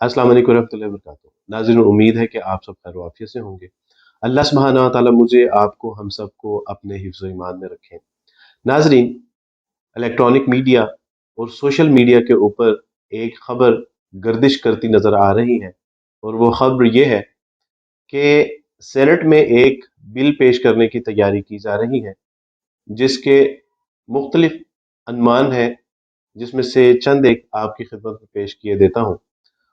अस्सलाम वालेकुम रहमतुल्लाहि व बरकातुहू। नाज़रीन, उम्मीद है कि आप सब खैर वाफियत से होंगे। अल्लाह सुब्हानहू व तआला मुझे, आपको, हम सबको अपने हिफ्ज़ ईमान में रखें। नाज़रीन, इलेक्ट्रॉनिक मीडिया और सोशल मीडिया के ऊपर एक खबर गर्दिश करती नज़र आ रही है, और वो खबर ये है कि सेनेट में एक बिल पेश करने की तैयारी की जा रही है, जिसके मुख्तलिफ अनमान हैं, जिसमें से चंद एक आपकी खिदमत में पेश किए देता हूँ।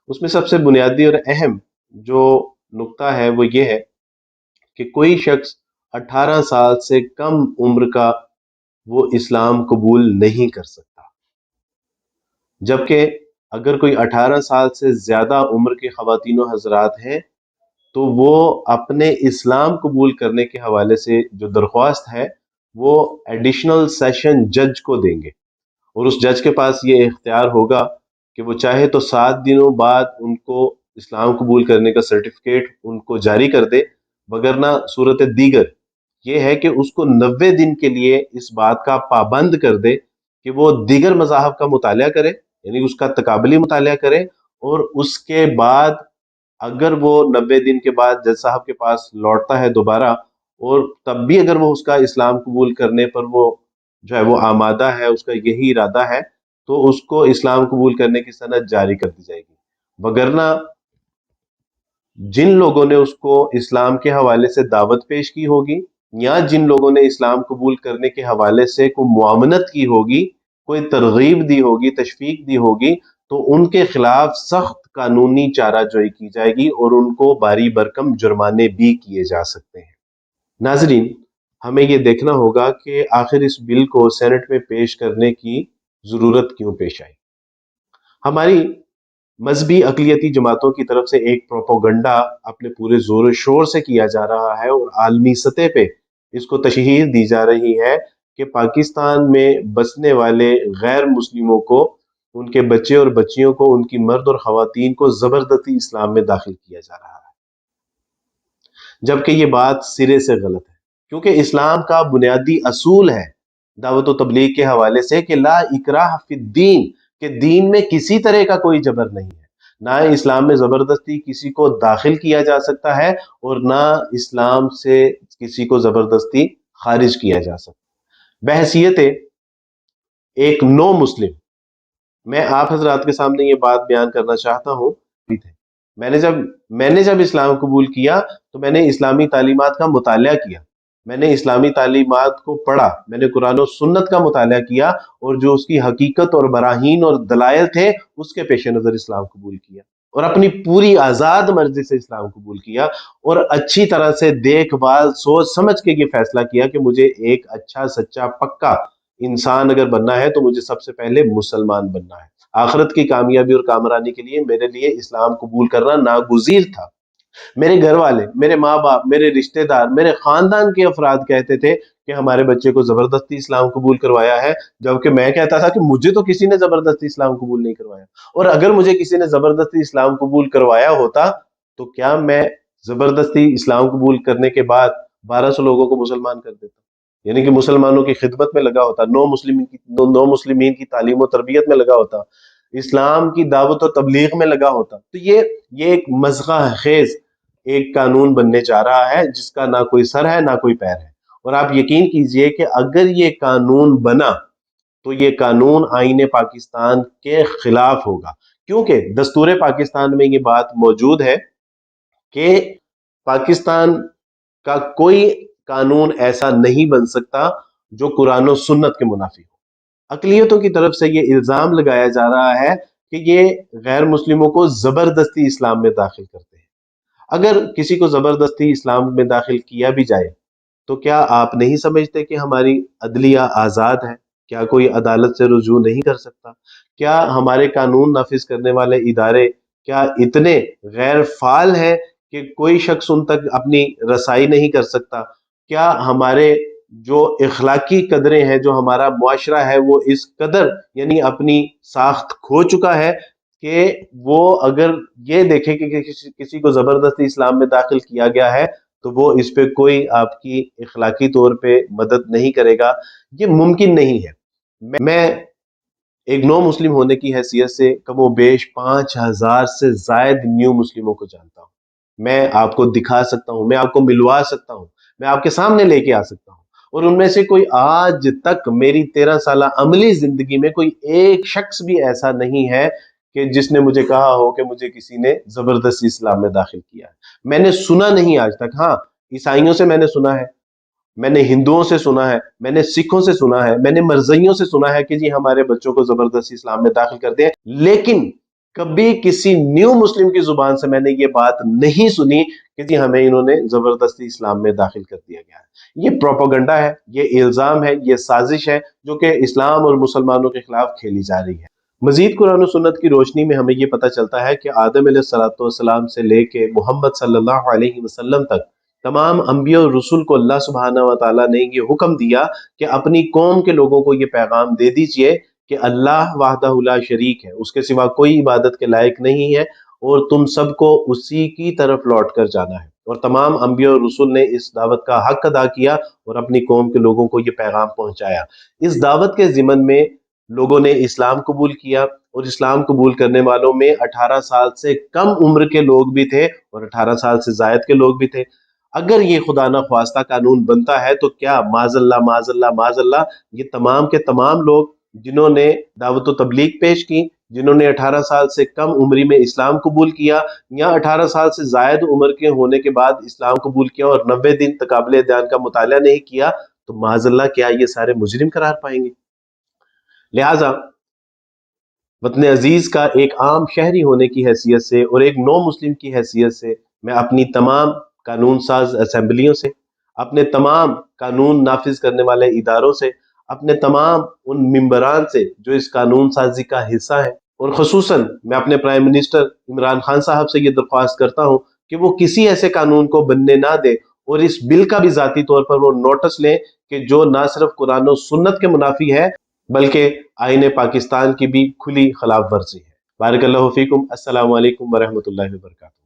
उसमें सबसे बुनियादी और अहम जो नुक्ता है वो ये है कि कोई शख्स 18 साल से कम उम्र का वो इस्लाम कबूल नहीं कर सकता, जबकि अगर कोई 18 साल से ज़्यादा उम्र के ख़वातीन व हज़रात हैं तो वो अपने इस्लाम कबूल करने के हवाले से जो दरख्वास्त है वो एडिशनल सेशन जज को देंगे, और उस जज के पास ये इख्तियार होगा कि वो चाहे तो 7 दिनों बाद उनको इस्लाम कबूल करने का सर्टिफिकेट उनको जारी कर दे, वगरना सूरत दीगर ये है कि उसको 90 दिन के लिए इस बात का पाबंद कर दे कि वो दीगर मज़ाहब का मुतालिया करे, यानी उसका तकाबली मुतालिया करे, और उसके बाद अगर वो 90 दिन के बाद जज साहब के पास लौटता है दोबारा, और तब भी अगर वो उसका इस्लाम कबूल करने पर वो जो है वो आमादा है, उसका यही इरादा है, तो उसको इस्लाम कबूल करने की सनद जारी कर दी जाएगी। वगरना जिन लोगों ने उसको इस्लाम के हवाले से दावत पेश की होगी, या जिन लोगों ने इस्लाम कबूल करने के हवाले से कोई मुआवनत की होगी, कोई तरगीब दी होगी, तशवीक दी होगी, तो उनके खिलाफ सख्त कानूनी चाराजोई की जाएगी और उनको भारी भरकम जुर्माने भी किए जा सकते हैं। नाजरीन, हमें ये देखना होगा कि आखिर इस बिल को सेनेट में पेश करने की जरूरत क्यों पेश आई। हमारी मजहबी अकलियती जमातों की तरफ से एक प्रोपोगंडा अपने पूरे जोर शोर से किया जा रहा है, और आलमी सतह पे इसको तशहीर दी जा रही है कि पाकिस्तान में बसने वाले गैर मुस्लिमों को, उनके बच्चे और बच्चियों को, उनकी मर्द और खवातीन को जबरदस्ती इस्लाम में दाखिल किया जा रहा है, जबकि ये बात सिरे से गलत है। क्योंकि इस्लाम का बुनियादी असूल है दावत व तबलीग के हवाले से कि ला इकराह फिद्दीन, के दीन में किसी तरह का कोई जबर नहीं है, ना इस्लाम में जबरदस्ती किसी को दाखिल किया जा सकता है, और ना इस्लाम से किसी को जबरदस्ती खारिज किया जा सकता। बहसीयत एक नो मुस्लिम मैं आप हजरात के सामने ये बात बयान करना चाहता हूँ। मैंने जब इस्लाम कबूल किया तो मैंने इस्लामी तालीमात का मुतालिया किया, मैंने इस्लामी तालीमात को पढ़ा, मैंने कुरान और सुन्नत का मुतालिया किया, और जो उसकी हकीकत और बराहीन और दलाइल थे उसके पेश नज़र इस्लाम कबूल किया, और अपनी पूरी आज़ाद मर्जी से इस्लाम कबूल किया, और अच्छी तरह से देखभाल सोच समझ के ये फैसला किया कि मुझे एक अच्छा सच्चा पक्का इंसान अगर बनना है तो मुझे सबसे पहले मुसलमान बनना है। आखिरत की कामयाबी और कामरानी के लिए मेरे लिए इस्लाम कबूल करना नागुजीर था। मेरे घर वाले, मेरे माँ बाप, मेरे रिश्तेदार, मेरे खानदान के अफराद कहते थे कि हमारे बच्चे को जबरदस्ती इस्लाम कबूल करवाया है, जबकि मैं कहता था कि मुझे तो किसी ने जबरदस्ती इस्लाम कबूल नहीं करवाया, और अगर मुझे किसी ने जबरदस्ती इस्लाम कबूल करवाया होता तो क्या मैं जबरदस्ती इस्लाम कबूल करने के बाद 1200 लोगों को मुसलमान कर देता, यानी कि मुसलमानों की खिदमत में लगा होता, नो मुस्लिमीन की तालीम और तरबियत में लगा होता, इस्लाम की दावत और तबलीग में लगा होता। तो ये एक मज़गा खेज एक कानून बनने जा रहा है जिसका ना कोई सर है ना कोई पैर है, और आप यकीन कीजिए कि अगर ये कानून बना तो ये कानून आईने पाकिस्तान के खिलाफ होगा, क्योंकि दस्तूर पाकिस्तान में ये बात मौजूद है कि पाकिस्तान का कोई कानून ऐसा नहीं बन सकता जो कुरान और सुन्नत के मुनाफिक हो। अकलियतों की तरफ से ये इल्जाम लगाया जा रहा है कि ये गैर मुस्लिमों को जबरदस्ती इस्लाम में दाखिल करते हैं। अगर किसी को जबरदस्ती इस्लाम में दाखिल किया भी जाए तो क्या आप नहीं समझते कि हमारी अदलिया आज़ाद है? क्या कोई अदालत से रुजू नहीं कर सकता? क्या हमारे कानून नाफिज करने वाले इदारे क्या इतने गैर फाल हैं कि कोई शख्स उन तक अपनी रसाई नहीं कर सकता? क्या हमारे जो इखलाकी कदरें हैं, जो हमारा मुआशरा है, वो इस कदर यानी अपनी साख्त खो चुका है कि वो अगर ये देखे कि किसी को जबरदस्ती इस्लाम में दाखिल किया गया है تو وہ اس پہ کوئی آپ کی اخلاقی طور پہ مدد نہیں کرے گا، یہ ممکن نہیں ہے۔ میں ایک نو مسلم ہونے کی حیثیت سے کم و بیش 5,000 سے زائد نیو مسلموں کو جانتا ہوں۔ میں آپ کو دکھا سکتا ہوں، میں آپ کو ملوا سکتا ہوں، میں آپ کے سامنے لے کے آ سکتا ہوں، اور ان میں سے کوئی آج تک میری 13 سالہ عملی زندگی میں کوئی ایک شخص بھی ایسا نہیں ہے کہ جس نے مجھے کہا ہو کہ مجھے کسی نے زبردستی اسلام میں داخل کیا ہے۔ میں نے سنا نہیں آج تک۔ ہاں، عیسائیوں سے میں نے سنا ہے، میں نے ہندوؤں سے سنا ہے، میں نے سکھوں سے سنا ہے، میں نے مرزائیوں سے سنا ہے کہ جی ہمارے بچوں کو زبردستی اسلام میں داخل کر دیں، لیکن کبھی کسی نیو مسلم کی زبان سے میں نے یہ بات نہیں سنی کہ جی ہمیں انہوں نے زبردستی اسلام میں داخل کر دیا گیا ہے۔ یہ پروپیگنڈا ہے، یہ الزام ہے، یہ سازش ہے جو کہ اسلام اور مسلمانوں کے خلاف کھیلی جا رہی ہے۔ مزید قرآن و سنت کی روشنی میں ہمیں یہ پتہ چلتا ہے کہ آدم علیہ الصلوۃ والسلام سے لے کے محمد صلی اللہ علیہ وسلم تک تمام انبیاء اور رسول کو اللہ سبحانہ و تعالیٰ نے یہ حکم دیا کہ اپنی قوم کے لوگوں کو یہ پیغام دے دیجئے کہ اللہ وحدہ لا شریک ہے، اس کے سوا کوئی عبادت کے لائق نہیں ہے، اور تم سب کو اسی کی طرف لوٹ کر جانا ہے۔ اور تمام انبیاء اور رسول نے اس دعوت کا حق ادا کیا اور اپنی قوم کے لوگوں کو یہ پیغام پہنچایا۔ اس دعوت کے ضمن میں لوگوں نے اسلام قبول کیا، اور اسلام قبول کرنے والوں میں 18 سال سے کم عمر کے لوگ بھی تھے اور 18 سال سے زائد کے لوگ بھی تھے۔ اگر یہ خدا نہ خواستہ قانون بنتا ہے تو کیا معاذ اللہ معاذ اللہ معاذ اللہ، یہ تمام کے تمام لوگ جنہوں نے دعوت و تبلیغ پیش کی، جنہوں نے 18 سال سے کم عمری میں اسلام قبول کیا، یا 18 سال سے زائد عمر کے ہونے کے بعد اسلام قبول کیا اور 90 دن تقابل ادیان کا مطالعہ نہیں کیا، تو معاذ اللہ کیا یہ سارے مجرم قرار پائیں گے؟ لہٰذا وطن عزیز کا ایک عام شہری ہونے کی حیثیت سے اور ایک نو مسلم کی حیثیت سے میں اپنی تمام قانون ساز اسمبلیوں سے، اپنے تمام قانون نافذ کرنے والے اداروں سے، اپنے تمام ان ممبران سے جو اس قانون سازی کا حصہ ہیں، اور خصوصاً میں اپنے پرائم منسٹر عمران خان صاحب سے یہ درخواست کرتا ہوں کہ وہ کسی ایسے قانون کو بننے نہ دے، اور اس بل کا بھی ذاتی طور پر وہ نوٹس لیں کہ جو نہ صرف قرآن و سنت کے منافی ہے بلکہ آئین پاکستان کی بھی کھلی خلاف ورزی ہے۔ بارک اللہ فیکم۔ السلام علیکم ورحمۃ اللہ وبرکاتہ۔